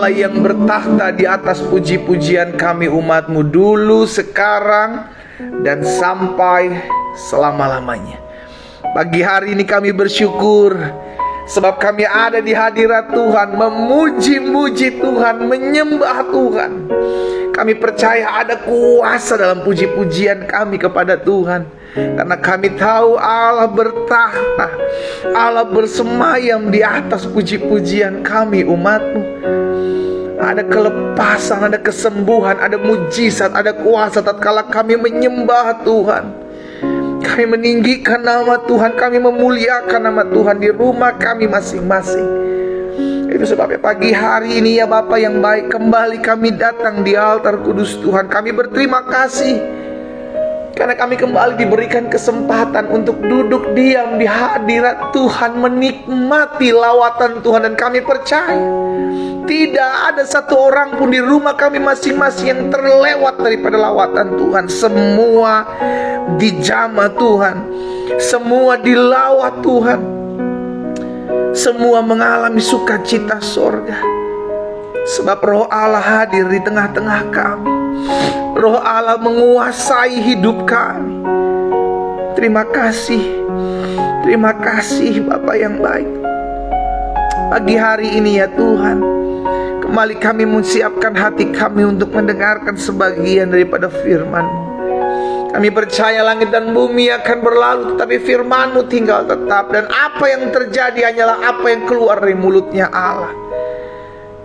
Allah yang bertahta di atas puji-pujian kami umat-Mu dulu, sekarang, dan sampai selama-lamanya. Pagi hari ini kami bersyukur sebab kami ada di hadirat Tuhan, memuji-muji Tuhan, menyembah Tuhan. Kami percaya ada kuasa dalam puji-pujian kami kepada Tuhan, karena kami tahu Allah bertahta, Allah bersemayam di atas puji-pujian kami umat-Mu. Ada kelepasan, ada kesembuhan, ada mujizat, ada kuasa tatkala kami menyembah Tuhan. Kami meninggikan nama Tuhan, kami memuliakan nama Tuhan di rumah kami masing-masing. Itu sebabnya pagi hari ini ya Bapa yang baik, kembali kami datang di altar kudus Tuhan. Kami berterima kasih karena kami kembali diberikan kesempatan untuk duduk diam di hadirat Tuhan, menikmati lawatan Tuhan. Dan kami percaya tidak ada satu orang pun di rumah kami masing-masing yang terlewat daripada lawatan Tuhan. Semua dijamah Tuhan, semua dilawat Tuhan, semua mengalami sukacita sorga. Sebab Roh Allah hadir di tengah-tengah kami. Roh Allah menguasai hidup kami. Terima kasih Bapa yang baik. Pagi hari ini ya Tuhan, kembali kami menyiapkan hati kami untuk mendengarkan sebagian daripada firman-Mu. Kami percaya langit dan bumi akan berlalu, tetapi firman-Mu tinggal tetap. Dan apa yang terjadi hanyalah apa yang keluar dari mulutnya Allah.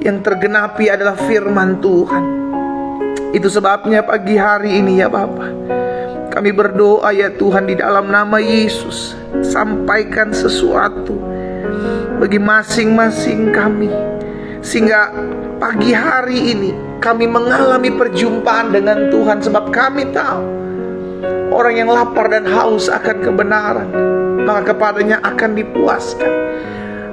Yang tergenapi adalah firman Tuhan. Itu sebabnya pagi hari ini ya Bapa, kami berdoa ya Tuhan di dalam nama Yesus. Sampaikan sesuatu bagi masing-masing kami, sehingga pagi hari ini kami mengalami perjumpaan dengan Tuhan. Sebab kami tahu orang yang lapar dan haus akan kebenaran, maka kepadanya akan dipuaskan.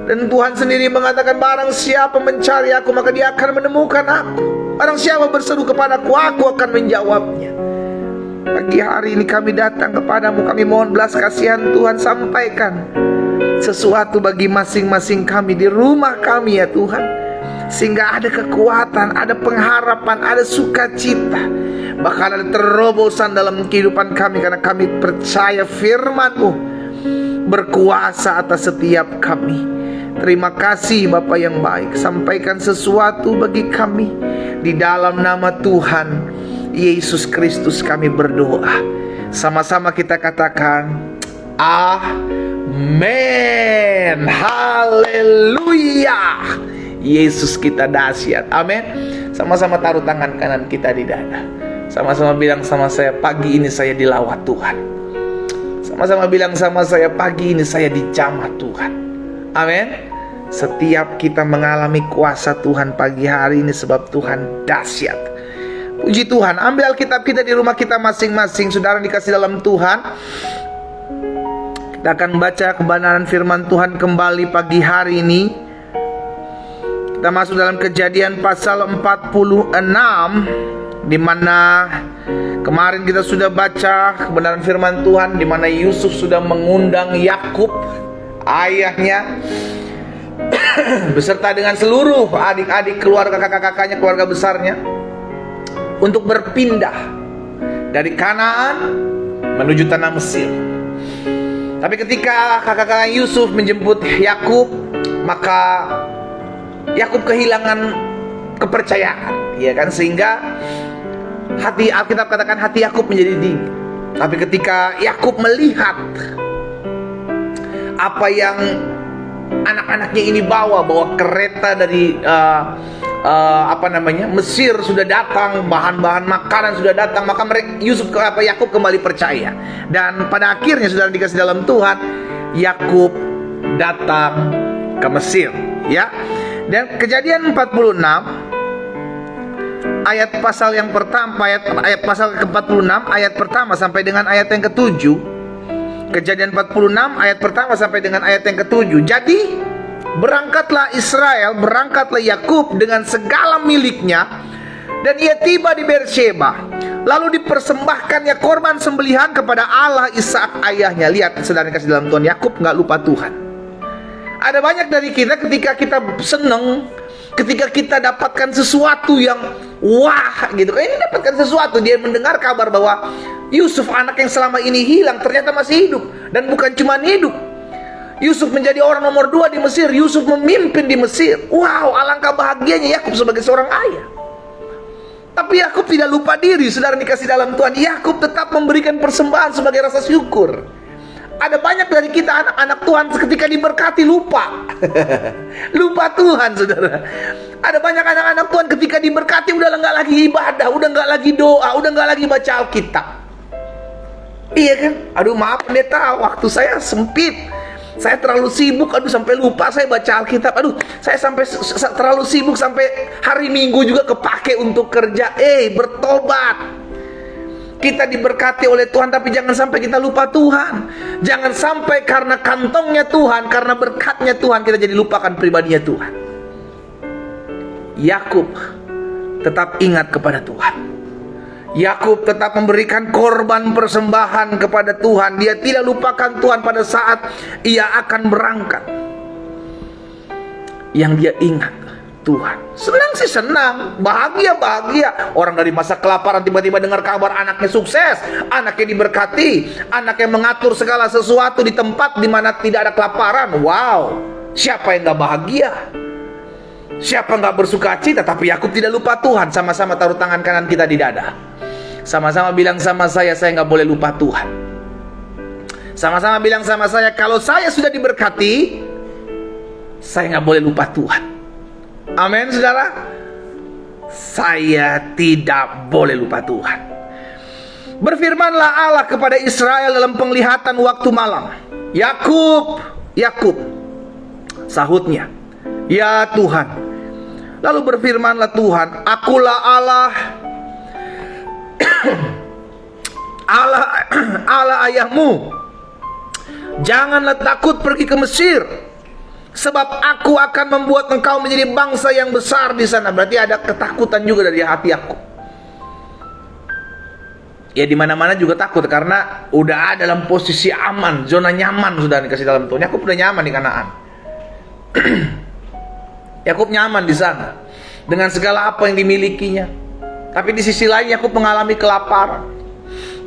Dan Tuhan sendiri mengatakan, barang siapa mencari aku, maka dia akan menemukan aku. Barang siapa berseru kepadaku, aku akan menjawabnya. Pagi hari ini kami datang kepadamu, kami mohon belas kasihan Tuhan. Sampaikan sesuatu bagi masing-masing kami di rumah kami ya Tuhan, sehingga ada kekuatan, ada pengharapan, ada sukacita, bahkan ada terobosan dalam kehidupan kami. Karena kami percaya firman-Mu berkuasa atas setiap kami. Terima kasih Bapa yang baik. Sampaikan sesuatu bagi kami. Di dalam nama Tuhan Yesus Kristus kami berdoa. Sama-sama kita katakan amin. Haleluya. Yesus kita dahsyat. Amin. Sama-sama taruh tangan kanan kita di dada. Sama-sama bilang sama saya, pagi ini saya dilawat Tuhan. Sama-sama bilang sama saya, pagi ini saya dijamah Tuhan. Amin. Setiap kita mengalami kuasa Tuhan pagi hari ini, sebab Tuhan dahsyat. Puji Tuhan. Ambil Alkitab kita di rumah kita masing-masing. Saudara dikasih dalam Tuhan, kita akan baca kebenaran firman Tuhan kembali pagi hari ini. Kita masuk dalam Kejadian pasal 46, di mana kemarin kita sudah baca kebenaran firman Tuhan, di mana Yusuf sudah mengundang Yakub, ayahnya, beserta dengan seluruh adik-adik, keluarga kakak-kakaknya, keluarga besarnya, untuk berpindah dari Kanaan menuju tanah Mesir. Tapi ketika kakak-kakak Yusuf menjemput Yakub, maka Yakub kehilangan kepercayaan, ya kan? Sehingga hati, Alkitab katakan hati Yakub menjadi dingin. Tapi ketika Yakub melihat apa yang anak-anaknya ini bawa kereta dari Mesir sudah datang, bahan-bahan makanan sudah datang, maka Yakub kembali percaya. Dan pada akhirnya saudara dikasih dalam Tuhan, Yakub datang ke Mesir, ya. Dan Kejadian 46 ayat pasal yang pertama, ayat pasal ke-46 ayat pertama sampai dengan ayat yang ke-7. Kejadian 46 ayat pertama sampai dengan ayat yang ke-7. Jadi berangkatlah Israel, berangkatlah Yakub dengan segala miliknya, dan ia tiba di Beersheba. Lalu dipersembahkannya korban sembelihan kepada Allah Ishak ayahnya. Lihat saudara kasih dalam Tuhan, Yakub nggak lupa Tuhan. Ada banyak dari kita ketika kita seneng, Ketika kita dapatkan sesuatu yang wah gitu, kayak ini dapatkan sesuatu, dia mendengar kabar bahwa Yusuf anak yang selama ini hilang ternyata masih hidup. Dan bukan cuma hidup, Yusuf menjadi orang nomor 2 di Mesir. Yusuf memimpin di Mesir. Wow, alangkah bahagianya Yakub sebagai seorang ayah. Tapi Yakub tidak lupa diri, saudara dikasih dalam Tuhan. Yakub tetap memberikan persembahan sebagai rasa syukur. Ada banyak dari kita anak-anak Tuhan ketika diberkati lupa. Lupa Tuhan, saudara. Ada banyak anak-anak Tuhan ketika diberkati udah nggak lagi ibadah, udah nggak lagi doa, udah nggak lagi baca Alkitab. Iya kan? Aduh maaf pendeta, waktu saya sempit, saya terlalu sibuk, aduh sampai lupa saya baca Alkitab. Aduh, saya sampai terlalu sibuk sampai hari Minggu juga kepake untuk kerja. Bertobat. Kita diberkati oleh Tuhan, tapi jangan sampai kita lupa Tuhan. Jangan sampai karena kantongnya Tuhan, karena berkatnya Tuhan, kita jadi lupakan pribadinya Tuhan. Yakub tetap ingat kepada Tuhan. Yakub tetap memberikan korban persembahan kepada Tuhan. Dia tidak lupakan Tuhan pada saat ia akan berangkat. Yang dia ingat Tuhan. Senang sih senang, bahagia. Orang dari masa kelaparan tiba-tiba dengar kabar anaknya sukses, anaknya diberkati, anaknya mengatur segala sesuatu di tempat di mana tidak ada kelaparan. Wow, siapa yang gak bahagia? Siapa gak bersuka cita? Tapi Yakub tidak lupa Tuhan. Sama-sama taruh tangan kanan kita di dada. Sama-sama bilang sama saya gak boleh lupa Tuhan. Sama-sama bilang sama saya, kalau saya sudah diberkati, saya gak boleh lupa Tuhan. Amin, saudara. Saya tidak boleh lupa Tuhan. Berfirmanlah Allah kepada Israel dalam penglihatan waktu malam. Yakub, Yakub. Sahutnya, ya Tuhan. Lalu berfirmanlah Tuhan, akulah Allah, Allah ayahmu. Janganlah takut pergi ke Mesir, sebab aku akan membuat engkau menjadi bangsa yang besar di sana. Berarti ada ketakutan juga dari hati Yakub. Ya di mana-mana juga takut karena udah ada dalam posisi aman, zona nyaman sudah dikasih dalam Tuhan. Yakub udah nyaman di Kanaan. Yakub nyaman di sana dengan segala apa yang dimilikinya. Tapi di sisi lain Yakub mengalami kelaparan.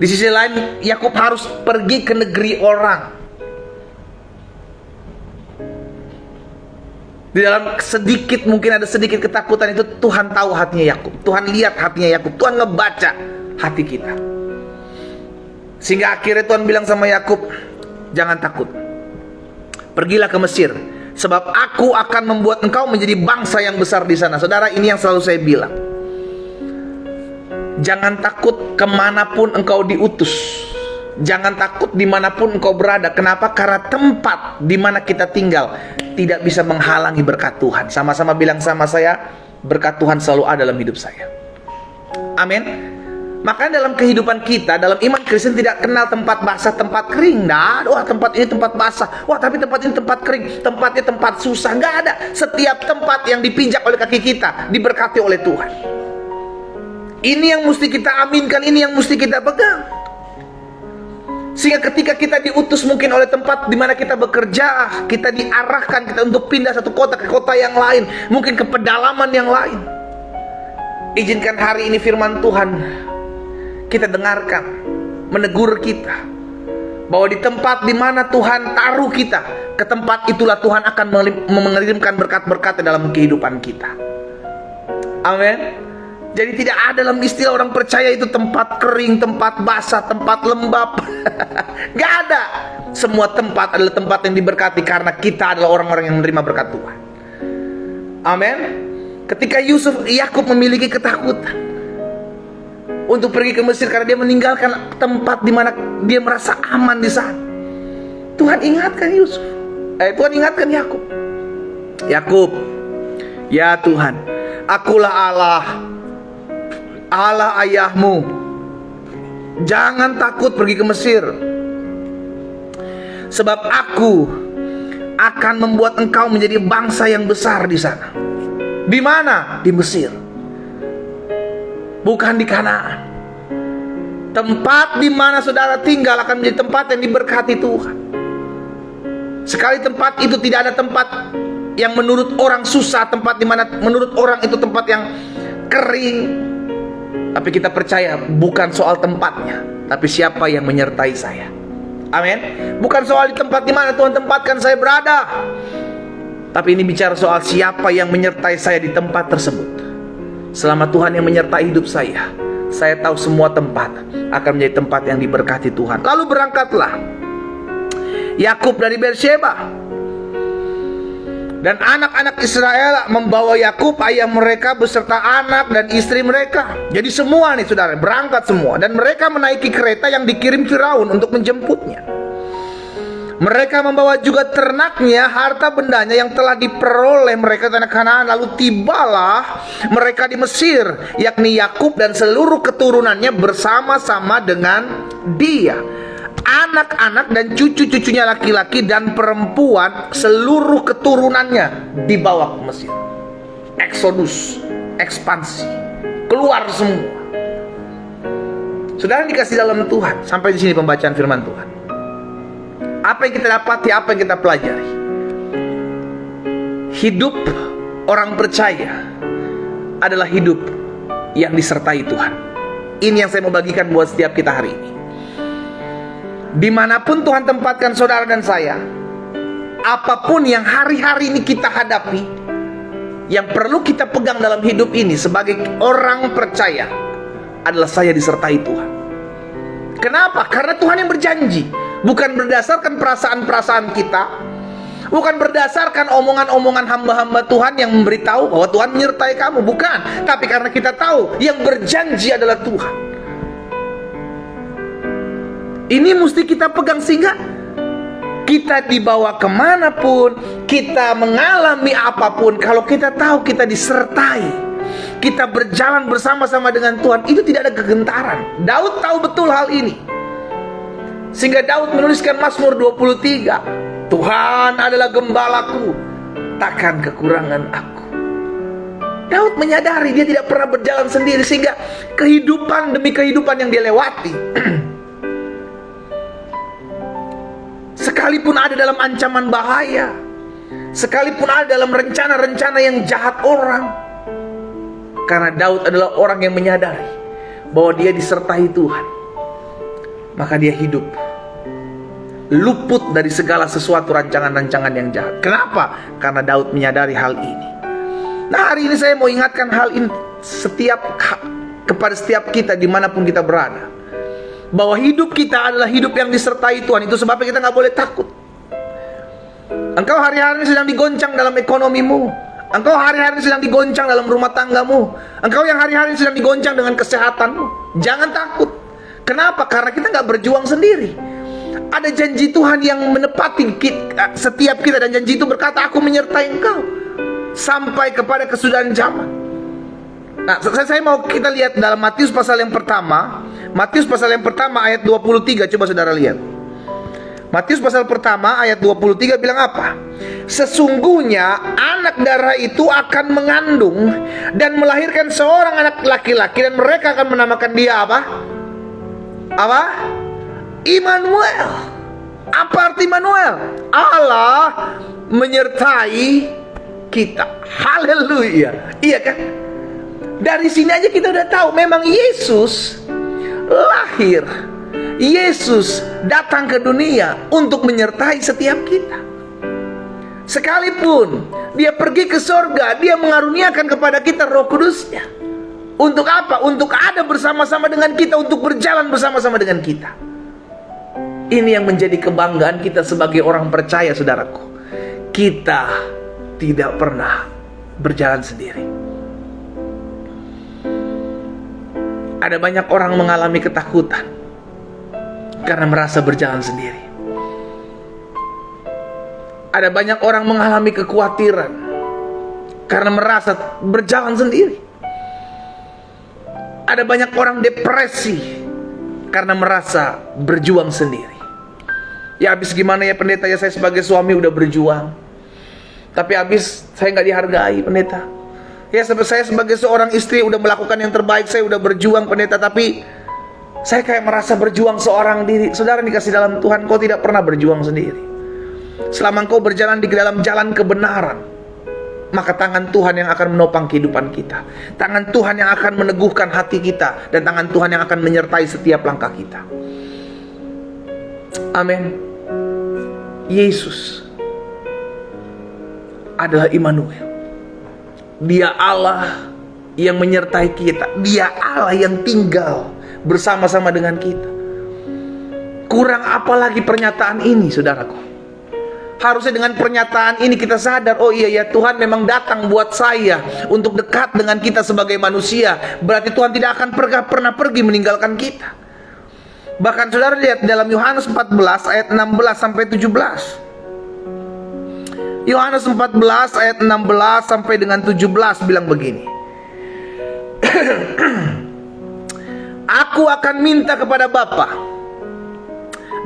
Di sisi lain Yakub harus pergi ke negeri orang. Di dalam sedikit, mungkin ada sedikit ketakutan itu, Tuhan tahu hatinya Yakub. Tuhan lihat hatinya Yakub. Tuhan ngebaca hati kita. Sehingga akhirnya Tuhan bilang sama Yakub, jangan takut. Pergilah ke Mesir, sebab aku akan membuat engkau menjadi bangsa yang besar di sana. Saudara, ini yang selalu saya bilang. Jangan takut kemanapun engkau diutus. Jangan takut dimanapun engkau berada. Kenapa? Karena tempat dimana kita tinggal tidak bisa menghalangi berkat Tuhan. Sama-sama bilang sama saya, berkat Tuhan selalu ada dalam hidup saya. Amin. Makanya dalam kehidupan kita, dalam iman Kristen tidak kenal tempat basah, tempat kering. Nah, wah tempat ini tempat basah, wah tapi tempat ini tempat kering, tempatnya tempat susah. Nggak ada. Setiap tempat yang dipijak oleh kaki kita diberkati oleh Tuhan. Ini yang mesti kita aminkan, ini yang mesti kita pegang. Sehingga ketika kita diutus mungkin oleh tempat di mana kita bekerja, kita diarahkan kita untuk pindah satu kota ke kota yang lain, mungkin ke pedalaman yang lain. Izinkan hari ini firman Tuhan kita dengarkan, menegur kita bahwa di tempat di mana Tuhan taruh kita, ke tempat itulah Tuhan akan mengirimkan berkat-berkat dalam kehidupan kita. Amin. Jadi tidak ada dalam istilah orang percaya itu tempat kering, tempat basah, tempat lembab. Gak ada. Semua tempat adalah tempat yang diberkati karena kita adalah orang-orang yang menerima berkat Tuhan. Amin. Ketika Yakub memiliki ketakutan untuk pergi ke Mesir karena dia meninggalkan tempat di mana dia merasa aman di sana, Tuhan ingatkan Yusuf. Tuhan ingatkan Yakub. Yakub, ya Tuhan, akulah Allah, Allah ayahmu. Jangan takut pergi ke Mesir, sebab aku akan membuat engkau menjadi bangsa yang besar di sana. Di mana? Di Mesir. Bukan di Kanaan. Tempat di mana saudara tinggal akan menjadi tempat yang diberkati Tuhan. Sekali tempat itu tidak ada tempat yang menurut orang susah, tempat di mana menurut orang itu tempat yang kering. Tapi kita percaya bukan soal tempatnya, tapi siapa yang menyertai saya. Amin. Bukan soal di tempat di mana Tuhan tempatkan saya berada, tapi ini bicara soal siapa yang menyertai saya di tempat tersebut. Selama Tuhan yang menyertai hidup saya tahu semua tempat akan menjadi tempat yang diberkati Tuhan. Lalu berangkatlah Yakub dari Beersheba, dan anak-anak Israel membawa Yakub ayah mereka beserta anak dan istri mereka. Jadi semua nih saudara berangkat semua, dan mereka menaiki kereta yang dikirim Firaun untuk menjemputnya. Mereka membawa juga ternaknya, harta bendanya yang telah diperoleh mereka tanah Kanaan. Lalu tibalah mereka di Mesir, yakni Yakub dan seluruh keturunannya bersama-sama dengan dia, anak-anak dan cucu-cucunya laki-laki dan perempuan, seluruh keturunannya dibawa ke Mesir. Eksodus, ekspansi, keluar semua. Saudara dikasih dalam Tuhan. Sampai di sini pembacaan firman Tuhan. Apa yang kita dapati, apa yang kita pelajari? Hidup orang percaya adalah hidup yang disertai Tuhan. Ini yang saya mau bagikan buat setiap kita hari ini. Dimanapun Tuhan tempatkan saudara dan saya, apapun yang hari-hari ini kita hadapi, yang perlu kita pegang dalam hidup ini sebagai orang percaya adalah saya disertai Tuhan. Kenapa? Karena Tuhan yang berjanji. Bukan berdasarkan perasaan-perasaan kita, bukan berdasarkan omongan-omongan hamba-hamba Tuhan yang memberitahu bahwa Tuhan menyertai kamu. Bukan. Tapi karena kita tahu yang berjanji adalah Tuhan. Ini mesti kita pegang sehingga kita dibawa kemanapun, kita mengalami apapun, kalau kita tahu kita disertai, kita berjalan bersama-sama dengan Tuhan, itu tidak ada kegentaran. Daud tahu betul hal ini, sehingga Daud menuliskan Mazmur 23, Tuhan adalah gembalaku, takkan kekurangan aku. Daud menyadari dia tidak pernah berjalan sendiri, sehingga kehidupan demi kehidupan yang dia lewati, sekalipun ada dalam ancaman bahaya, sekalipun ada dalam rencana-rencana yang jahat orang, karena Daud adalah orang yang menyadari bahwa dia disertai Tuhan, maka dia hidup luput dari segala sesuatu rancangan-rancangan yang jahat. Kenapa? Karena Daud menyadari hal ini. Nah, hari ini saya mau ingatkan hal ini kepada setiap kita dimanapun kita berada, bahwa hidup kita adalah hidup yang disertai Tuhan. Itu sebabnya kita gak boleh takut. Engkau hari-hari sedang digoncang dalam ekonomimu, engkau hari-hari sedang digoncang dalam rumah tanggamu, engkau yang hari-hari sedang digoncang dengan kesehatanmu. Jangan takut. Kenapa? Karena kita gak berjuang sendiri. Ada janji Tuhan yang menepati setiap kita, dan janji itu berkata, aku menyertai engkau sampai kepada kesudahan zaman. Nah, saya mau kita lihat dalam Matius pasal yang pertama. Matius pasal yang pertama ayat 23. Coba saudara lihat. Matius pasal pertama ayat 23 bilang apa? Sesungguhnya anak darah itu akan mengandung dan melahirkan seorang anak laki-laki, dan mereka akan menamakan dia apa? Apa? Immanuel. Apa arti Immanuel? Allah menyertai kita. Haleluya. Iya kan? Dari sini aja kita udah tahu memang Yesus lahir, Yesus datang ke dunia untuk menyertai setiap kita. Sekalipun dia pergi ke sorga, dia mengaruniakan kepada kita Roh Kudusnya. Untuk apa? Untuk ada bersama-sama dengan kita, untuk berjalan bersama-sama dengan kita. Ini yang menjadi kebanggaan kita sebagai orang percaya, saudaraku. Kita tidak pernah berjalan sendiri. Ada banyak orang mengalami ketakutan karena merasa berjalan sendiri. Ada banyak orang mengalami kekhawatiran karena merasa berjalan sendiri. Ada banyak orang depresi karena merasa berjuang sendiri. Ya habis gimana ya pendeta, ya saya sebagai suami udah berjuang, tapi habis saya nggak dihargai pendeta. Ya saya sebagai seorang istri udah melakukan yang terbaik, saya udah berjuang pendeta, tapi saya kayak merasa berjuang seorang diri. Saudara dikasih dalam Tuhan, kau tidak pernah berjuang sendiri. Selama kau berjalan di dalam jalan kebenaran, maka tangan Tuhan yang akan menopang kehidupan kita. Tangan Tuhan yang akan meneguhkan hati kita, dan tangan Tuhan yang akan menyertai setiap langkah kita. Amin. Yesus adalah Immanuel. Dia Allah yang menyertai kita. Dia Allah yang tinggal bersama-sama dengan kita. Kurang apa lagi pernyataan ini, saudaraku? Harusnya dengan pernyataan ini kita sadar, oh iya ya, Tuhan memang datang buat saya untuk dekat dengan kita sebagai manusia. Berarti Tuhan tidak akan pernah pergi meninggalkan kita. Bahkan saudara lihat dalam Yohanes 14 ayat 16 sampai 17. Yohanes 14 ayat 16 sampai dengan 17 bilang begini. Aku akan minta kepada Bapa,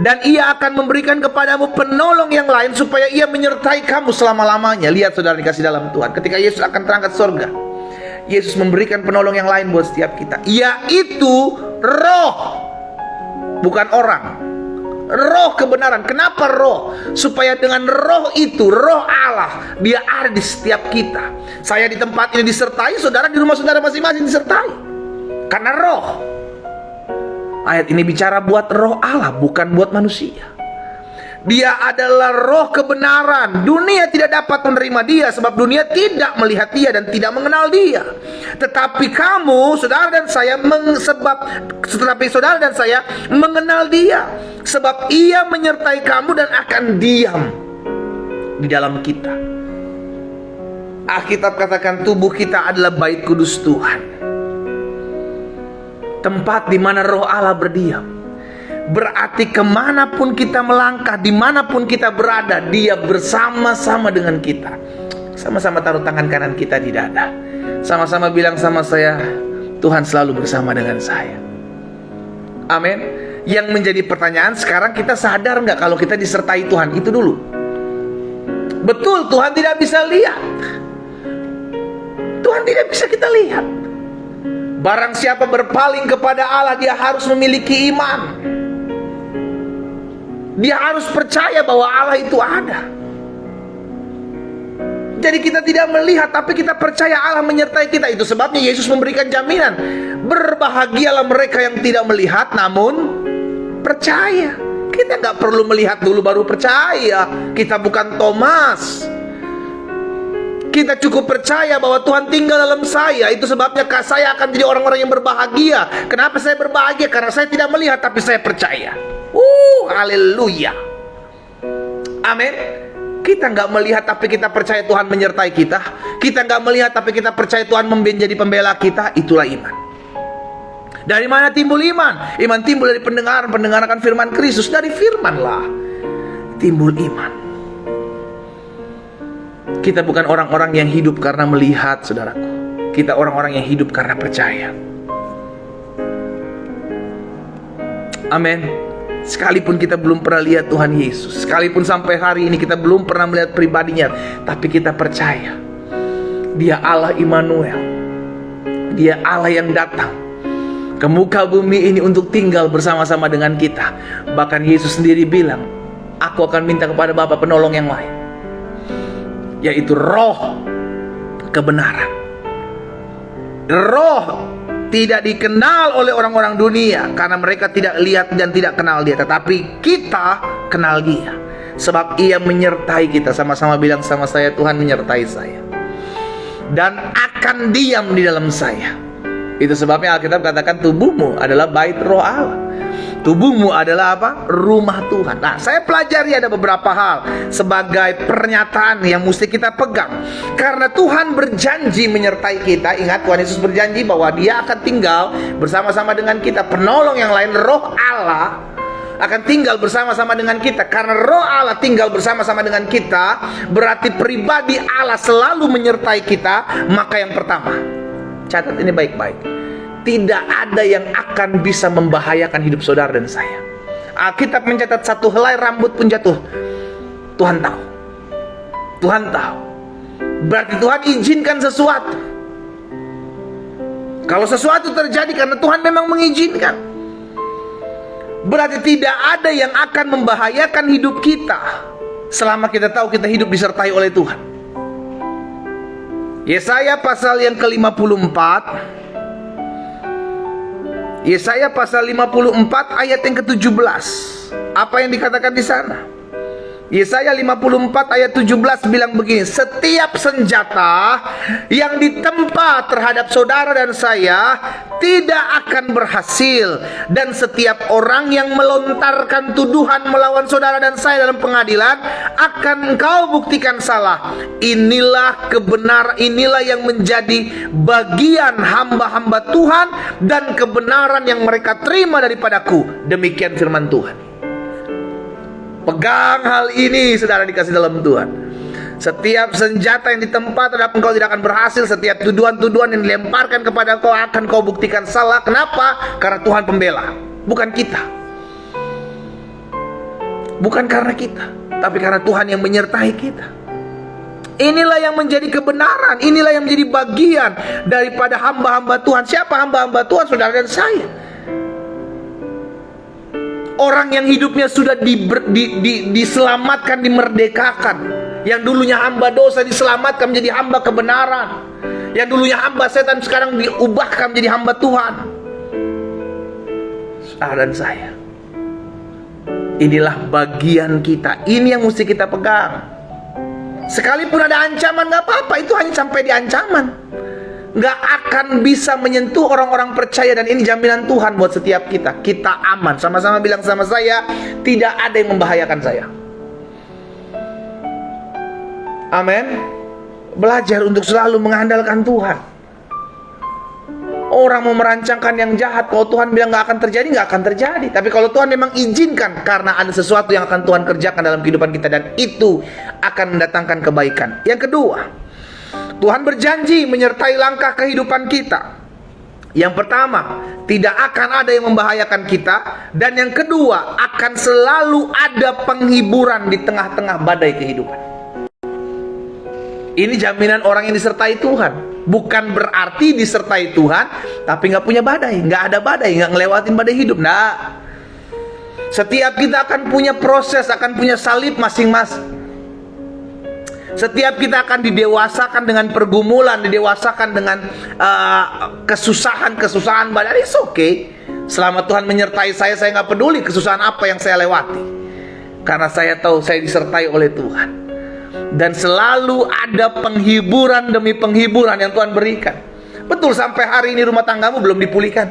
dan Ia akan memberikan kepadamu penolong yang lain, supaya Ia menyertai kamu selama-lamanya. Lihat saudara dikasih dalam Tuhan, ketika Yesus akan terangkat surga, Yesus memberikan penolong yang lain buat setiap kita, yaitu Roh, bukan orang. Roh kebenaran. Kenapa roh? Supaya dengan roh itu, roh Allah, dia ada di setiap kita. Saya di tempat ini disertai, saudara di rumah saudara masing-masing disertai, karena roh. Ayat ini bicara buat roh Allah, bukan buat manusia. Dia adalah roh kebenaran. Dunia tidak dapat menerima dia, sebab dunia tidak melihat dia dan tidak mengenal dia. Tetapi kamu, saudara dan saya, mengenal dia, sebab ia menyertai kamu dan akan diam di dalam kita. Alkitab katakan tubuh kita adalah bait kudus Tuhan, tempat di mana roh Allah berdiam. Berarti kemanapun kita melangkah, dimanapun kita berada, dia bersama-sama dengan kita. Sama-sama taruh tangan kanan kita di dada, sama-sama bilang sama saya, Tuhan selalu bersama dengan saya. Amin. Yang menjadi pertanyaan sekarang, kita sadar nggak kalau kita disertai Tuhan? Itu dulu. Betul, Tuhan tidak bisa lihat. Tuhan tidak bisa kita lihat. Barang siapa berpaling kepada Allah, dia harus memiliki iman. Dia harus percaya bahwa Allah itu ada. Jadi kita tidak melihat, tapi kita percaya Allah menyertai kita. Itu sebabnya Yesus memberikan jaminan, berbahagialah mereka yang tidak melihat namun percaya. Kita nggak perlu melihat dulu baru percaya. Kita bukan Thomas. Kita cukup percaya bahwa Tuhan tinggal dalam saya. Itu sebabnya saya akan jadi orang-orang yang berbahagia. Kenapa saya berbahagia? Karena saya tidak melihat tapi saya percaya. Haleluya. Amin. Kita nggak melihat tapi kita percaya Tuhan menyertai kita. Kita nggak melihat tapi kita percaya Tuhan menjadi pembela kita. Itulah iman. Dari mana timbul iman? Iman timbul dari pendengaran akan firman Kristus. Dari firman lah timbul iman. Kita bukan orang-orang yang hidup karena melihat, saudaraku. Kita orang-orang yang hidup karena percaya. Amin. Sekalipun kita belum pernah lihat Tuhan Yesus, sekalipun sampai hari ini kita belum pernah melihat pribadinya, tapi kita percaya Dia Allah Immanuel. Dia Allah yang datang ke muka bumi ini untuk tinggal bersama-sama dengan kita. Bahkan Yesus sendiri bilang, aku akan minta kepada Bapa penolong yang lain, yaitu roh kebenaran. Roh tidak dikenal oleh orang-orang dunia karena mereka tidak lihat dan tidak kenal dia. Tetapi kita kenal dia, sebab ia menyertai kita. Sama-sama bilang sama saya, Tuhan menyertai saya dan akan diam di dalam saya. Itu sebabnya Alkitab katakan tubuhmu adalah bait roh Allah. Tubuhmu adalah apa? Rumah Tuhan. Nah, saya pelajari ada beberapa hal sebagai pernyataan yang mesti kita pegang. Karena Tuhan berjanji menyertai kita. Ingat, Tuhan Yesus berjanji bahwa Dia akan tinggal bersama-sama dengan kita. Penolong yang lain, roh Allah, akan tinggal bersama-sama dengan kita. Karena roh Allah tinggal bersama-sama dengan kita, berarti pribadi Allah selalu menyertai kita. Maka yang pertama, catat ini baik-baik, tidak ada yang akan bisa membahayakan hidup saudara dan saya. Alkitab mencatat satu helai rambut pun jatuh, Tuhan tahu. Tuhan tahu. Berarti Tuhan izinkan sesuatu. Kalau sesuatu terjadi karena Tuhan memang mengizinkan, berarti tidak ada yang akan membahayakan hidup kita selama kita tahu kita hidup disertai oleh Tuhan. Yesaya pasal yang ke-54. Yesaya pasal 54 ayat yang ke-17. Apa yang dikatakan di sana? Yesaya 54 ayat 17 bilang begini, setiap senjata yang ditempa terhadap saudara dan saya tidak akan berhasil, dan setiap orang yang melontarkan tuduhan melawan saudara dan saya dalam pengadilan akan engkau buktikan salah. Inilah kebenaran, inilah yang menjadi bagian hamba-hamba Tuhan dan kebenaran yang mereka terima daripadaku. Demikian firman Tuhan. Pegang hal ini, saudara dikasih dalam Tuhan. Setiap senjata yang ditempa terhadap engkau tidak akan berhasil. Setiap tuduhan-tuduhan yang dilemparkan kepada kau akan kau buktikan salah. Kenapa? Karena Tuhan pembela, bukan kita. Bukan karena kita, tapi karena Tuhan yang menyertai kita. Inilah yang menjadi kebenaran. Inilah yang menjadi bagian daripada hamba-hamba Tuhan. Siapa hamba-hamba Tuhan? Saudara dan saya. Orang yang hidupnya sudah diselamatkan, dimerdekakan. Yang dulunya hamba dosa diselamatkan menjadi hamba kebenaran. Yang dulunya hamba setan sekarang diubahkan menjadi hamba Tuhan. Saudara dan saya, inilah bagian kita. Ini yang mesti kita pegang. Sekalipun ada ancaman, gak apa-apa. Itu hanya sampai di ancaman, gak akan bisa menyentuh orang-orang percaya. Dan ini jaminan Tuhan buat setiap kita. Kita aman. Sama-sama bilang sama saya, tidak ada yang membahayakan saya. Amin. Belajar untuk selalu mengandalkan Tuhan. Orang mau merancangkan yang jahat, kalau Tuhan bilang gak akan terjadi, gak akan terjadi. Tapi kalau Tuhan memang izinkan, karena ada sesuatu yang akan Tuhan kerjakan dalam kehidupan kita, dan itu akan mendatangkan kebaikan. Yang kedua, Tuhan berjanji menyertai langkah kehidupan kita. Yang pertama, tidak akan ada yang membahayakan kita. Dan yang kedua, akan selalu ada penghiburan di tengah-tengah badai kehidupan. Ini jaminan orang yang disertai Tuhan. Bukan berarti disertai Tuhan tapi nggak punya badai, nggak ada badai, nggak ngelewatin badai hidup. Nah, setiap kita akan punya proses, akan punya salib masing-masing. Setiap kita akan didewasakan dengan pergumulan, didewasakan dengan kesusahan badai. It's okay. Selama Tuhan menyertai saya nggak peduli kesusahan apa yang saya lewati, karena saya tahu saya disertai oleh Tuhan. Dan selalu ada penghiburan demi penghiburan yang Tuhan berikan. Betul sampai hari ini rumah tanggamu belum dipulihkan.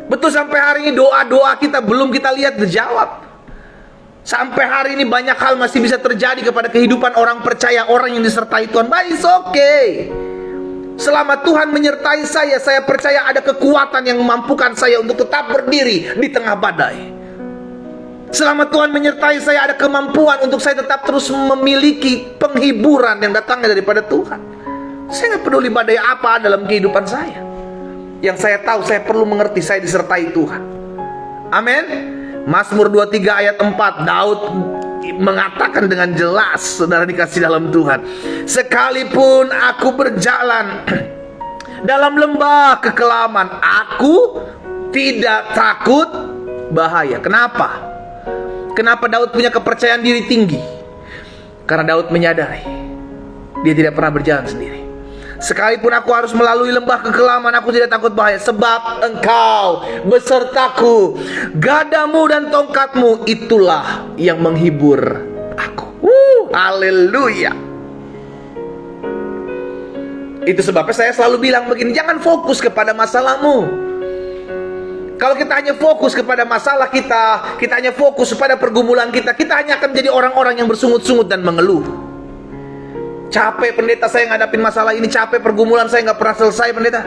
Betul sampai hari ini doa-doa kita belum kita lihat dijawab. Sampai hari ini banyak hal masih bisa terjadi kepada kehidupan orang percaya, orang yang disertai Tuhan. But it's okay. Selama Tuhan menyertai saya percaya ada kekuatan yang memampukan saya untuk tetap berdiri di tengah badai. Selama Tuhan menyertai saya, ada kemampuan untuk saya tetap terus memiliki penghiburan yang datangnya daripada Tuhan. Saya nggak peduli badai apa dalam kehidupan saya. Yang saya tahu, saya perlu mengerti saya disertai Tuhan. Amin. Mazmur 23 ayat 4, Daud mengatakan dengan jelas, saudara dikasih dalam Tuhan, sekalipun aku berjalan dalam lembah kekelaman, aku tidak takut bahaya. Kenapa? Kenapa Daud punya kepercayaan diri tinggi? Karena Daud menyadari dia tidak pernah berjalan sendiri. Sekalipun aku harus melalui lembah kekelaman, aku tidak takut bahaya, sebab Engkau besertaku. Gadamu dan tongkatmu itulah yang menghibur aku. Haleluya. Itu sebabnya saya selalu bilang begini, jangan fokus kepada masalahmu. Kalau kita hanya fokus kepada masalah kita hanya fokus kepada pergumulan kita hanya akan menjadi orang-orang yang bersungut-sungut dan mengeluh. Capek pendeta, saya ngadapin masalah ini, capek pergumulan saya nggak pernah selesai pendeta.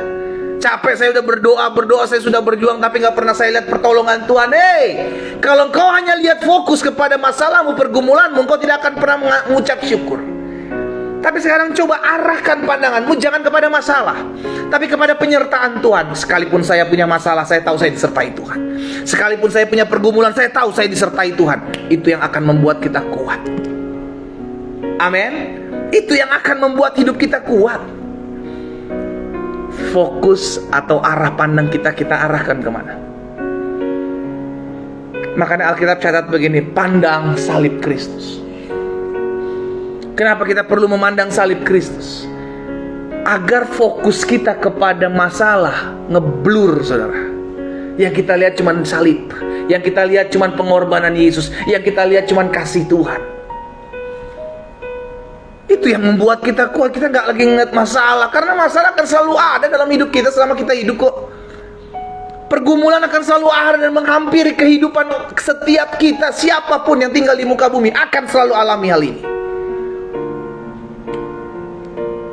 Capek saya udah berdoa, saya sudah berjuang tapi nggak pernah saya lihat pertolongan Tuhan. Kalau engkau hanya lihat fokus kepada masalahmu, pergumulanmu, engkau tidak akan pernah mengucap syukur. Tapi sekarang coba arahkan pandanganmu jangan kepada masalah, tapi kepada penyertaan Tuhan. Sekalipun saya punya masalah, saya tahu saya disertai Tuhan. Sekalipun saya punya pergumulan, saya tahu saya disertai Tuhan. Itu yang akan membuat kita kuat. Amin. Itu yang akan membuat hidup kita kuat. Fokus atau arah pandang kita arahkan kemana? Makanya Alkitab catat begini, pandang salib Kristus. Kenapa kita perlu memandang salib Kristus? Agar fokus kita kepada masalah ngeblur, saudara. Yang kita lihat cuman salib, yang kita lihat cuman pengorbanan Yesus, yang kita lihat cuman kasih Tuhan. Itu yang membuat kita kuat. Kita gak lagi ingat masalah, karena masalah akan selalu ada dalam hidup kita selama kita hidup kok. Pergumulan akan selalu ada dan menghampiri kehidupan setiap kita. Siapapun yang tinggal di muka bumi akan selalu alami hal ini.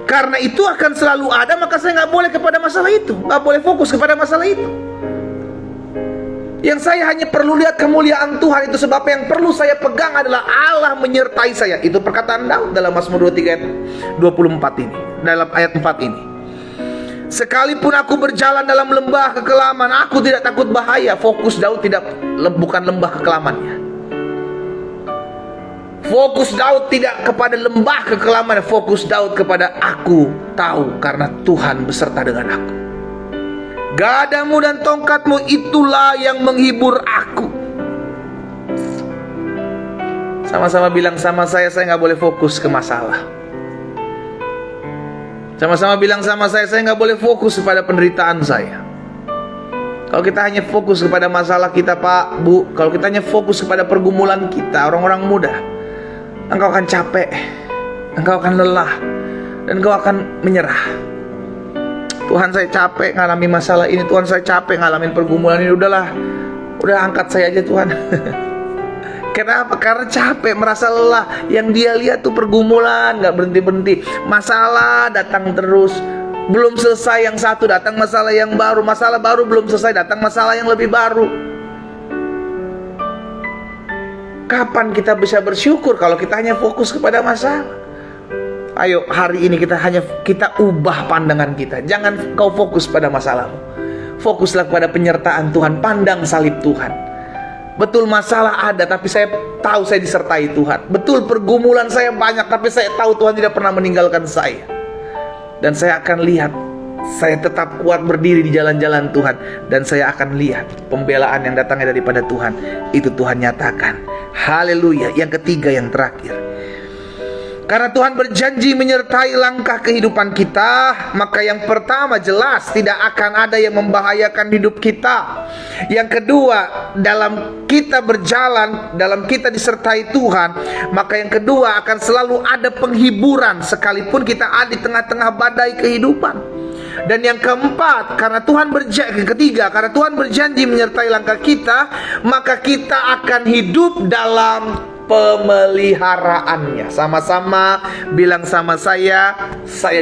Karena itu akan selalu ada, maka saya gak boleh kepada masalah itu, gak boleh fokus kepada masalah itu. Yang saya hanya perlu lihat kemuliaan Tuhan. Itu sebab yang perlu saya pegang adalah Allah menyertai saya. Itu perkataan Daud dalam Mazmur 23 ayat 24 ini, dalam ayat 4 ini. Sekalipun aku berjalan dalam lembah kekelaman, aku tidak takut bahaya. Fokus Daud bukan lembah kekelamannya. Fokus Daud tidak kepada lembah kekelaman. Fokus Daud kepada aku tahu karena Tuhan beserta dengan aku. Gadamu dan tongkatmu itulah yang menghibur aku. Sama-sama bilang sama saya gak boleh fokus ke masalah. Sama-sama bilang sama saya gak boleh fokus kepada penderitaan saya. Kalau kita hanya fokus kepada masalah kita, Pak, Bu, kalau kita hanya fokus kepada pergumulan kita, orang-orang muda, engkau akan capek, engkau akan lelah, dan engkau akan menyerah. Tuhan, saya capek ngalami masalah ini. Tuhan, saya capek ngalamin pergumulan ini. Udah angkat saya aja Tuhan. Kenapa? Karena capek, merasa lelah. Yang dia lihat tuh pergumulan gak berhenti-berhenti. Masalah datang terus. Belum selesai yang satu, datang masalah yang baru. Masalah baru belum selesai, datang masalah yang lebih baru. Kapan kita bisa bersyukur kalau kita hanya fokus kepada masalah? Ayo hari ini kita ubah pandangan kita. Jangan kau fokus pada masalahmu. Fokuslah kepada penyertaan Tuhan. Pandang salib Tuhan. Betul masalah ada, tapi saya tahu saya disertai Tuhan. Betul pergumulan saya banyak, tapi saya tahu Tuhan tidak pernah meninggalkan saya. Dan saya akan lihat, saya tetap kuat berdiri di jalan-jalan Tuhan. Dan saya akan lihat pembelaan yang datangnya daripada Tuhan. Itu Tuhan nyatakan. Haleluya. Yang ketiga, yang terakhir, karena Tuhan berjanji menyertai langkah kehidupan kita, maka yang pertama jelas tidak akan ada yang membahayakan hidup kita. Yang kedua, dalam kita berjalan, dalam kita disertai Tuhan, maka yang kedua akan selalu ada penghiburan sekalipun kita ada di tengah-tengah badai kehidupan. Dan yang keempat, karena Tuhan berjanji menyertai langkah kita, maka kita akan hidup dalam pemeliharaannya. Sama-sama bilang sama saya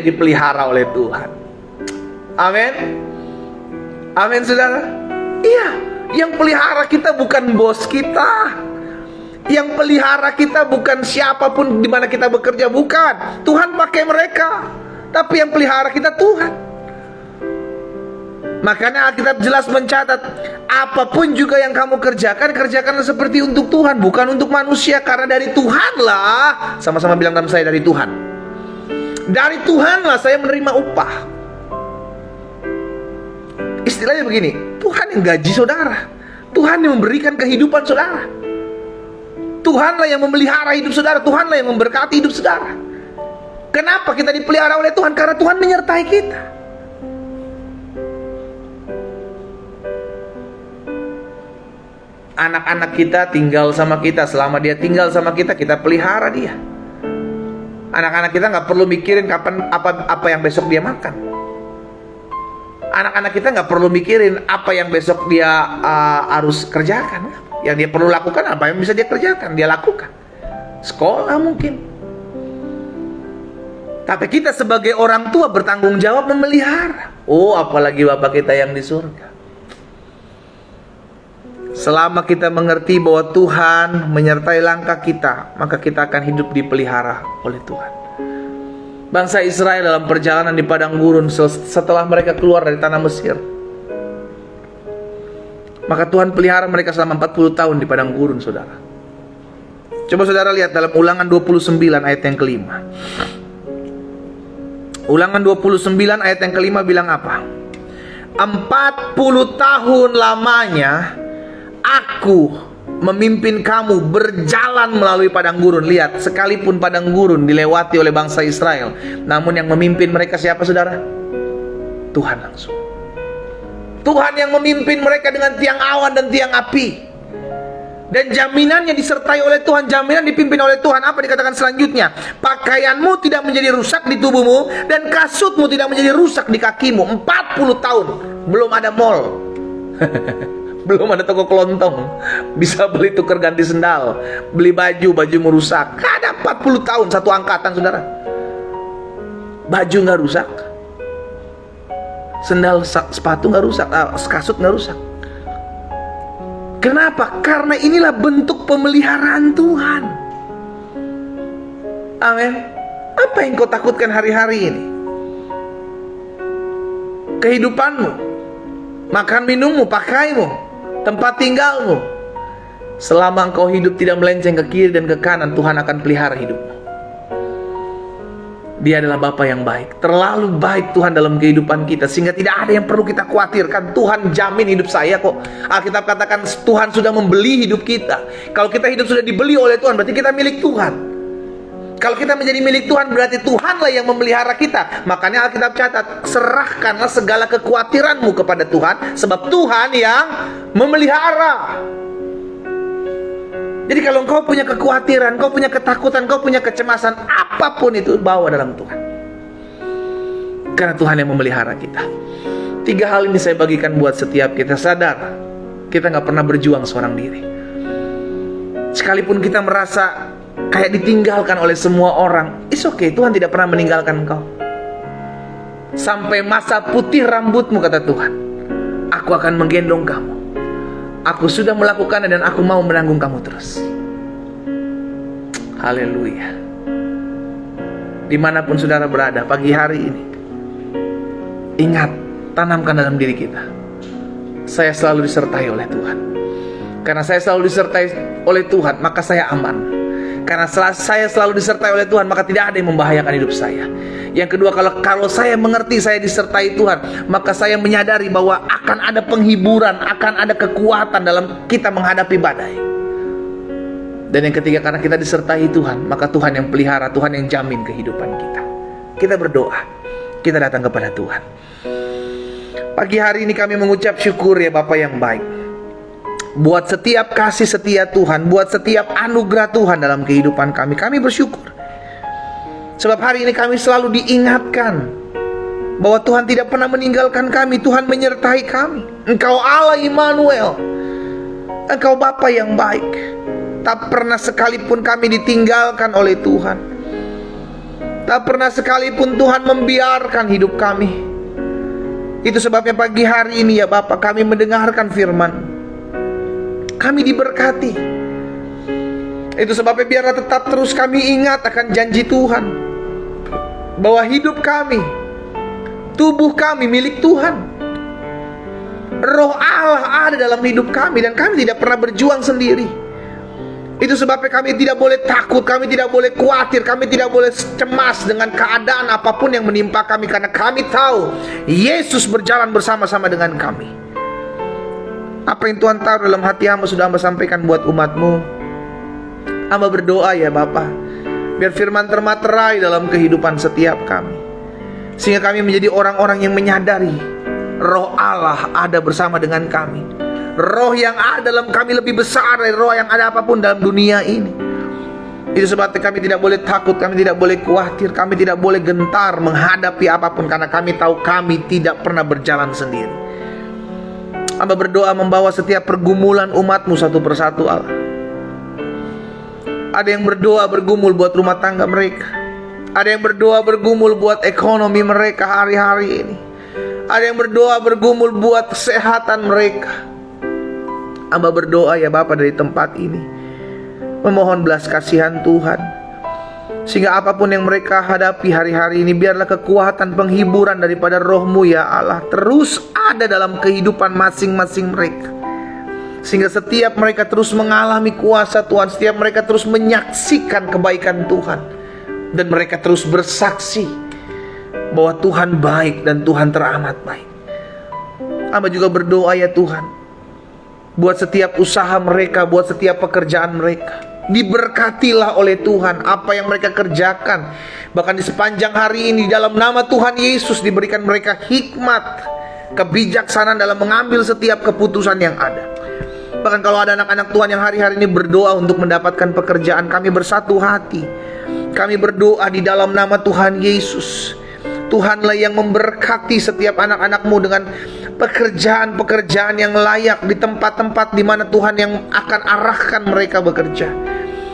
dipelihara oleh Tuhan. Amin. Amin, saudara. Iya, yang pelihara kita bukan bos kita. Yang pelihara kita bukan siapapun di mana kita bekerja, bukan. Tuhan pakai mereka. Tapi yang pelihara kita Tuhan. Makanya Alkitab jelas mencatat, apapun juga yang kamu kerjakanlah seperti untuk Tuhan, bukan untuk manusia. Karena dari Tuhanlah, sama-sama bilang dalam saya, dari Tuhan. Dari Tuhanlah saya menerima upah. Istilahnya begini, Tuhan yang gaji saudara, Tuhan yang memberikan kehidupan saudara, Tuhanlah yang memelihara hidup saudara, Tuhanlah yang memberkati hidup saudara. Kenapa kita dipelihara oleh Tuhan? Karena Tuhan menyertai kita. Anak-anak kita tinggal sama kita. Selama dia tinggal sama kita, kita pelihara dia. Anak-anak kita gak perlu mikirin kapan apa yang besok dia makan. Anak-anak kita gak perlu mikirin apa yang besok dia harus kerjakan. Yang dia perlu lakukan, apa yang bisa dia kerjakan, dia lakukan. Sekolah mungkin. Tapi kita sebagai orang tua bertanggung jawab memelihara. Oh, apalagi Bapak kita yang di surga. Selama kita mengerti bahwa Tuhan menyertai langkah kita, maka kita akan hidup dipelihara oleh Tuhan. Bangsa Israel dalam perjalanan di padang gurun setelah mereka keluar dari tanah Mesir, maka Tuhan pelihara mereka selama 40 tahun di padang gurun, saudara. Coba saudara lihat dalam Ulangan 29 ayat yang kelima. Ulangan 29 ayat yang kelima bilang apa? 40 tahun lamanya Aku memimpin kamu berjalan melalui padang gurun. Lihat, sekalipun padang gurun dilewati oleh bangsa Israel, namun yang memimpin mereka siapa, saudara? Tuhan langsung. Tuhan yang memimpin mereka dengan tiang awan dan tiang api. Dan jaminannya disertai oleh Tuhan, jaminan dipimpin oleh Tuhan. Apa dikatakan selanjutnya? Pakaianmu tidak menjadi rusak di tubuhmu, dan kasutmu tidak menjadi rusak di kakimu. 40 tahun belum ada mall. Belum ada toko kelontong bisa beli tukar ganti sendal, beli bajumu rusak. Ada 40 tahun satu angkatan, saudara. Baju nggak rusak, sendal sepatu nggak rusak, kasut nggak rusak. Kenapa? Karena inilah bentuk pemeliharaan Tuhan. Amin. Apa yang kau takutkan hari-hari ini? Kehidupanmu, makan minummu, pakaimu, tempat tinggalmu. Selama engkau hidup tidak melenceng ke kiri dan ke kanan, Tuhan akan pelihara hidupmu. Dia adalah Bapa yang baik. Terlalu baik Tuhan dalam kehidupan kita, sehingga tidak ada yang perlu kita khawatirkan. Tuhan jamin hidup saya kok. Alkitab katakan Tuhan sudah membeli hidup kita. Kalau kita hidup sudah dibeli oleh Tuhan, berarti kita milik Tuhan. Kalau kita menjadi milik Tuhan, berarti Tuhanlah yang memelihara kita. Makanya Alkitab catat, serahkanlah segala kekhawatiranmu kepada Tuhan, sebab Tuhan yang memelihara. Jadi kalau engkau punya kekhawatiran, kau punya ketakutan, kau punya kecemasan, apapun itu, bawa dalam Tuhan. Karena Tuhan yang memelihara kita. 3 hal ini saya bagikan buat setiap kita. Sadar, kita gak pernah berjuang seorang diri. Sekalipun kita merasa kayak ditinggalkan oleh semua orang, it's okay, Tuhan tidak pernah meninggalkan engkau. Sampai masa putih rambutmu, kata Tuhan, aku akan menggendong kamu. Aku sudah melakukannya dan aku mau menanggung kamu terus. Haleluya. Dimanapun saudara berada pagi hari ini, ingat, tanamkan dalam diri kita, saya selalu disertai oleh Tuhan. Karena saya selalu disertai oleh Tuhan, maka saya aman. Karena saya selalu disertai oleh Tuhan, maka tidak ada yang membahayakan hidup saya. Yang kedua, kalau saya mengerti saya disertai Tuhan, maka saya menyadari bahwa akan ada penghiburan, akan ada kekuatan dalam kita menghadapi badai. Dan yang ketiga, karena kita disertai Tuhan, maka Tuhan yang pelihara, Tuhan yang jamin kehidupan kita. Kita berdoa, kita datang kepada Tuhan. Pagi hari ini kami mengucap syukur ya Bapa yang baik, buat setiap kasih setia Tuhan, buat setiap anugerah Tuhan dalam kehidupan kami. Kami bersyukur, sebab hari ini kami selalu diingatkan bahwa Tuhan tidak pernah meninggalkan kami. Tuhan menyertai kami. Engkau Allah Immanuel, Engkau Bapa yang baik. Tak pernah sekalipun kami ditinggalkan oleh Tuhan. Tak pernah sekalipun Tuhan membiarkan hidup kami. Itu sebabnya pagi hari ini ya Bapa, kami mendengarkan firman, kami diberkati. Itu sebabnya biarlah tetap terus kami ingat akan janji Tuhan, bahwa hidup kami, tubuh kami milik Tuhan. Roh Allah ada dalam hidup kami, dan kami tidak pernah berjuang sendiri. Itu sebabnya kami tidak boleh takut, kami tidak boleh khawatir, kami tidak boleh cemas dengan keadaan apapun yang menimpa kami, karena kami tahu Yesus berjalan bersama-sama dengan kami. Apa yang Tuhan taruh dalam hati hamba sudah hamba sampaikan buat umat-Mu. Hamba berdoa ya Bapa, biar firman termaterai dalam kehidupan setiap kami, sehingga kami menjadi orang-orang yang menyadari Roh Allah ada bersama dengan kami. Roh yang ada dalam kami lebih besar dari roh yang ada apapun dalam dunia ini. Itu sebabnya kami tidak boleh takut, kami tidak boleh khawatir, kami tidak boleh gentar menghadapi apapun, karena kami tahu kami tidak pernah berjalan sendiri. Hamba berdoa membawa setiap pergumulan umat-Mu satu persatu Allah. Ada yang berdoa bergumul buat rumah tangga mereka. Ada yang berdoa bergumul buat ekonomi mereka hari-hari ini. Ada yang berdoa bergumul buat kesehatan mereka. Hamba berdoa ya Bapa dari tempat ini, memohon belas kasihan Tuhan, sehingga apapun yang mereka hadapi hari-hari ini, biarlah kekuatan penghiburan daripada Roh-Mu ya Allah terus ada dalam kehidupan masing-masing mereka, sehingga setiap mereka terus mengalami kuasa Tuhan, setiap mereka terus menyaksikan kebaikan Tuhan, dan mereka terus bersaksi bahwa Tuhan baik dan Tuhan teramat baik. Hamba juga berdoa ya Tuhan, buat setiap usaha mereka, buat setiap pekerjaan mereka. Diberkatilah oleh Tuhan apa yang mereka kerjakan. Bahkan di sepanjang hari ini dalam nama Tuhan Yesus diberikan mereka hikmat, kebijaksanaan dalam mengambil setiap keputusan yang ada. Bahkan kalau ada anak-anak Tuhan yang hari-hari ini berdoa untuk mendapatkan pekerjaan, kami bersatu hati. Kami berdoa di dalam nama Tuhan Yesus. Tuhanlah yang memberkati setiap anak-anakmu dengan pekerjaan-pekerjaan yang layak di tempat-tempat di mana Tuhan yang akan arahkan mereka bekerja,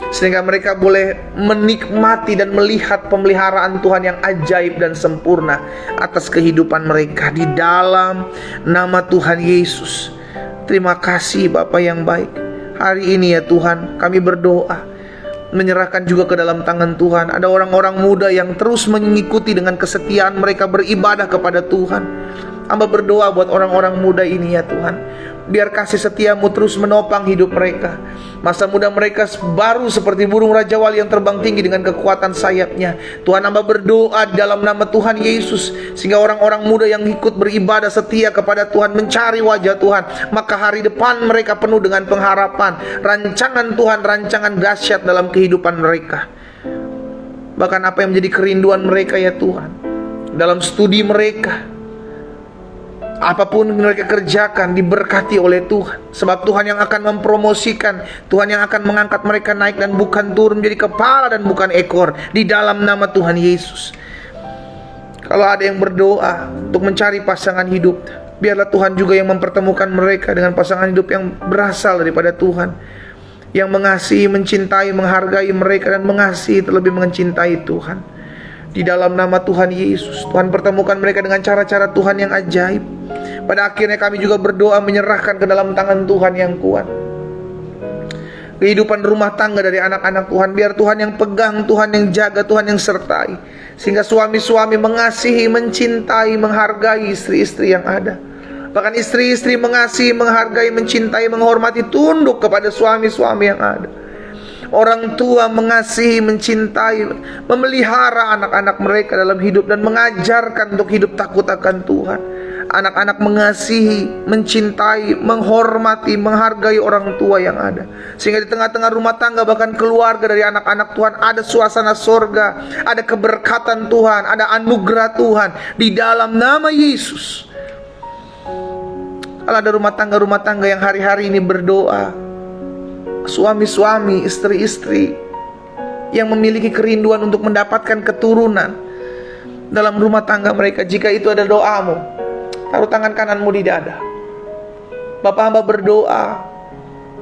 sehingga mereka boleh menikmati dan melihat pemeliharaan Tuhan yang ajaib dan sempurna atas kehidupan mereka di dalam nama Tuhan Yesus. Terima kasih Bapa yang baik. Hari ini ya Tuhan, kami berdoa menyerahkan juga ke dalam tangan Tuhan. Ada orang-orang muda yang terus mengikuti dengan kesetiaan mereka beribadah kepada Tuhan. Hamba berdoa buat orang-orang muda ini ya Tuhan, biar kasih setiamu terus menopang hidup mereka. Masa muda mereka baru seperti burung Raja Wali yang terbang tinggi dengan kekuatan sayapnya. Tuhan, hamba berdoa di dalam nama Tuhan Yesus, sehingga orang-orang muda yang ikut beribadah setia kepada Tuhan, mencari wajah Tuhan, maka hari depan mereka penuh dengan pengharapan, rancangan Tuhan, rancangan dahsyat dalam kehidupan mereka. Bahkan apa yang menjadi kerinduan mereka ya Tuhan, dalam studi mereka, apapun yang mereka kerjakan diberkati oleh Tuhan. Sebab Tuhan yang akan mempromosikan, Tuhan yang akan mengangkat mereka naik dan bukan turun, menjadi kepala dan bukan ekor, di dalam nama Tuhan Yesus. Kalau ada yang berdoa untuk mencari pasangan hidup, biarlah Tuhan juga yang mempertemukan mereka dengan pasangan hidup yang berasal daripada Tuhan, yang mengasihi, mencintai, menghargai mereka, dan mengasihi terlebih mencintai Tuhan. Di dalam nama Tuhan Yesus, Tuhan pertemukan mereka dengan cara-cara Tuhan yang ajaib. Pada akhirnya kami juga berdoa menyerahkan ke dalam tangan Tuhan yang kuat kehidupan rumah tangga dari anak-anak Tuhan. Biar Tuhan yang pegang, Tuhan yang jaga, Tuhan yang sertai, sehingga suami-suami mengasihi, mencintai, menghargai istri-istri yang ada. Bahkan istri-istri mengasihi, menghargai, mencintai, menghormati, tunduk kepada suami-suami yang ada. Orang tua mengasihi, mencintai, memelihara anak-anak mereka dalam hidup dan mengajarkan untuk hidup takut akan Tuhan. Anak-anak mengasihi, mencintai, menghormati, menghargai orang tua yang ada, sehingga di tengah-tengah rumah tangga, bahkan keluarga dari anak-anak Tuhan, ada suasana sorga, ada keberkatan Tuhan, ada anugerah Tuhan di dalam nama Yesus. Kalau ada rumah tangga yang hari-hari ini berdoa, suami-suami, istri-istri yang memiliki kerinduan untuk mendapatkan keturunan dalam rumah tangga mereka, jika itu ada doamu, taruh tangan kananmu di dada. Bapak hamba berdoa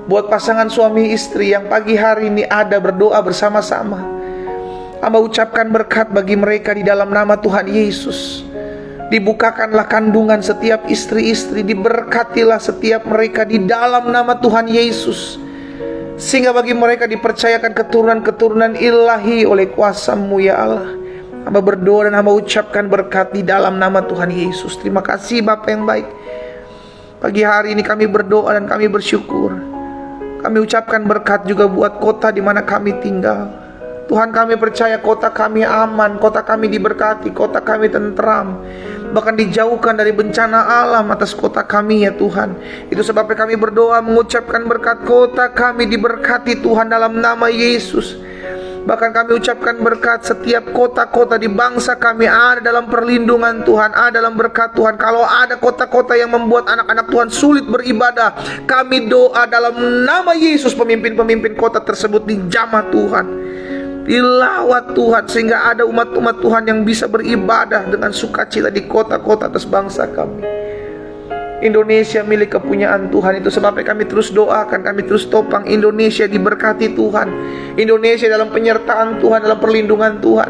buat pasangan suami istri yang pagi hari ini ada berdoa bersama-sama. Hamba ucapkan berkat bagi mereka di dalam nama Tuhan Yesus. Dibukakanlah kandungan setiap istri-istri, diberkatilah setiap mereka di dalam nama Tuhan Yesus, sehingga bagi mereka dipercayakan keturunan-keturunan ilahi oleh kuasa-Mu ya Allah. Hamba berdoa dan hamba ucapkan berkat di dalam nama Tuhan Yesus. Terima kasih Bapa yang baik. Pagi hari ini kami berdoa dan kami bersyukur. Kami ucapkan berkat juga buat kota di mana kami tinggal. Tuhan, kami percaya kota kami aman, kota kami diberkati, kota kami tentram, bahkan dijauhkan dari bencana alam atas kota kami ya Tuhan. Itu sebabnya kami berdoa mengucapkan berkat, kota kami diberkati Tuhan dalam nama Yesus. Bahkan kami ucapkan berkat, setiap kota-kota di bangsa kami ada dalam perlindungan Tuhan, ada dalam berkat Tuhan. Kalau ada kota-kota yang membuat anak-anak Tuhan sulit beribadah, kami doa dalam nama Yesus, pemimpin-pemimpin kota tersebut dijamah Tuhan, dilawat Tuhan, sehingga ada umat-umat Tuhan yang bisa beribadah dengan sukacita di kota-kota atas bangsa kami. Indonesia milik kepunyaan Tuhan. Itu sebabnya kami terus doakan, kami terus topang Indonesia diberkati Tuhan, Indonesia dalam penyertaan Tuhan, dalam perlindungan Tuhan.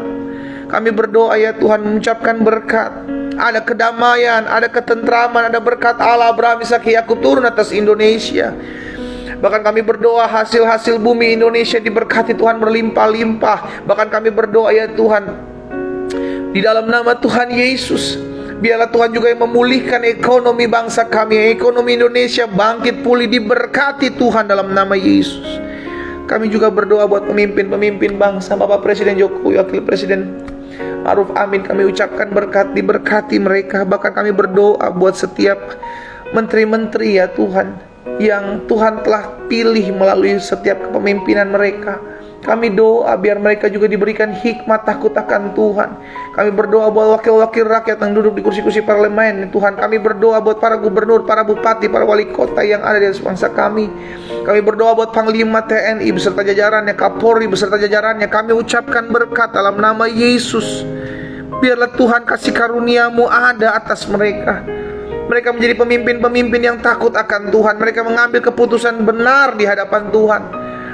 Kami berdoa ya Tuhan, mengucapkan berkat, ada kedamaian, ada ketentraman, ada berkat Allah Abraham, Ishak, Yakub turun atas Indonesia. Bahkan kami berdoa hasil-hasil bumi Indonesia diberkati Tuhan berlimpah-limpah. Bahkan kami berdoa ya Tuhan, di dalam nama Tuhan Yesus, biarlah Tuhan juga yang memulihkan ekonomi bangsa kami, ekonomi Indonesia bangkit pulih, diberkati Tuhan dalam nama Yesus. Kami juga berdoa buat pemimpin-pemimpin bangsa, Bapak Presiden Jokowi, Wakil Presiden Ma'ruf Amin, kami ucapkan berkat, diberkati mereka. Bahkan kami berdoa buat setiap menteri-menteri ya Tuhan, yang Tuhan telah pilih melalui setiap kepemimpinan mereka. Kami doa biar mereka juga diberikan hikmat takut akan Tuhan. Kami berdoa buat wakil-wakil rakyat yang duduk di kursi-kursi parlemen Tuhan. Kami berdoa buat para gubernur, para bupati, para wali kota yang ada di atas bangsa kami. Kami berdoa buat Panglima TNI beserta jajarannya, Kapolri beserta jajarannya. Kami ucapkan berkat dalam nama Yesus. Biarlah Tuhan kasih karunia-Mu ada atas mereka. Mereka menjadi pemimpin-pemimpin yang takut akan Tuhan. Mereka mengambil keputusan benar di hadapan Tuhan.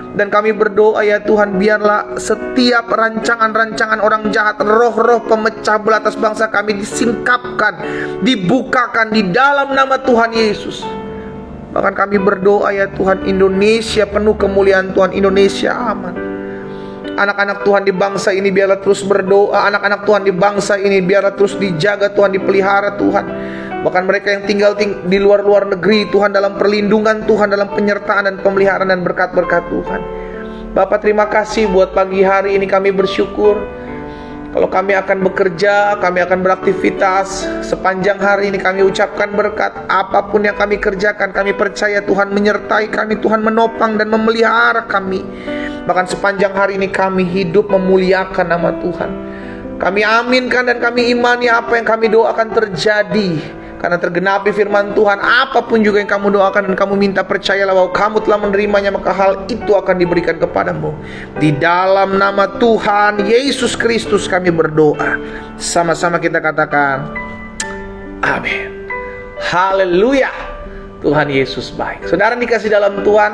Dan kami berdoa ya Tuhan, biarlah setiap rancangan-rancangan orang jahat, roh-roh pemecah belah atas bangsa kami disingkapkan, dibukakan di dalam nama Tuhan Yesus. Bahkan kami berdoa ya Tuhan, Indonesia penuh kemuliaan Tuhan, Indonesia aman. Anak-anak Tuhan di bangsa ini biarlah terus berdoa. Anak-anak Tuhan di bangsa ini biarlah terus dijaga Tuhan, dipelihara Tuhan. Bahkan mereka yang tinggal di luar-luar negeri Tuhan, dalam perlindungan Tuhan, dalam penyertaan dan pemeliharaan dan berkat-berkat Tuhan. Bapak, terima kasih buat pagi hari ini. Kami bersyukur kalau kami akan bekerja, kami akan beraktivitas sepanjang hari ini. Kami ucapkan berkat. Apapun yang kami kerjakan, kami percaya Tuhan menyertai kami, Tuhan menopang dan memelihara kami. Bahkan sepanjang hari ini kami hidup memuliakan nama Tuhan. Kami aminkan dan kami imani apa yang kami doakan terjadi. Karena tergenapi firman Tuhan, apapun juga yang kamu doakan dan kamu minta, percayalah bahwa kamu telah menerimanya, maka hal itu akan diberikan kepadamu. Di dalam nama Tuhan Yesus Kristus kami berdoa. Sama-sama kita katakan amin. Haleluya. Tuhan Yesus baik. Saudara dikasih dalam Tuhan,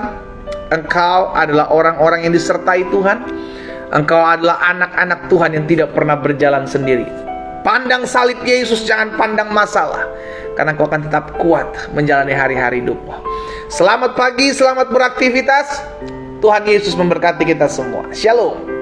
engkau adalah orang-orang yang disertai Tuhan. Engkau adalah anak-anak Tuhan yang tidak pernah berjalan sendiri. Pandang salib Yesus, jangan pandang masalah, karena kau akan tetap kuat menjalani hari-hari hidupmu. Selamat pagi, selamat beraktivitas. Tuhan Yesus memberkati kita semua. Shalom.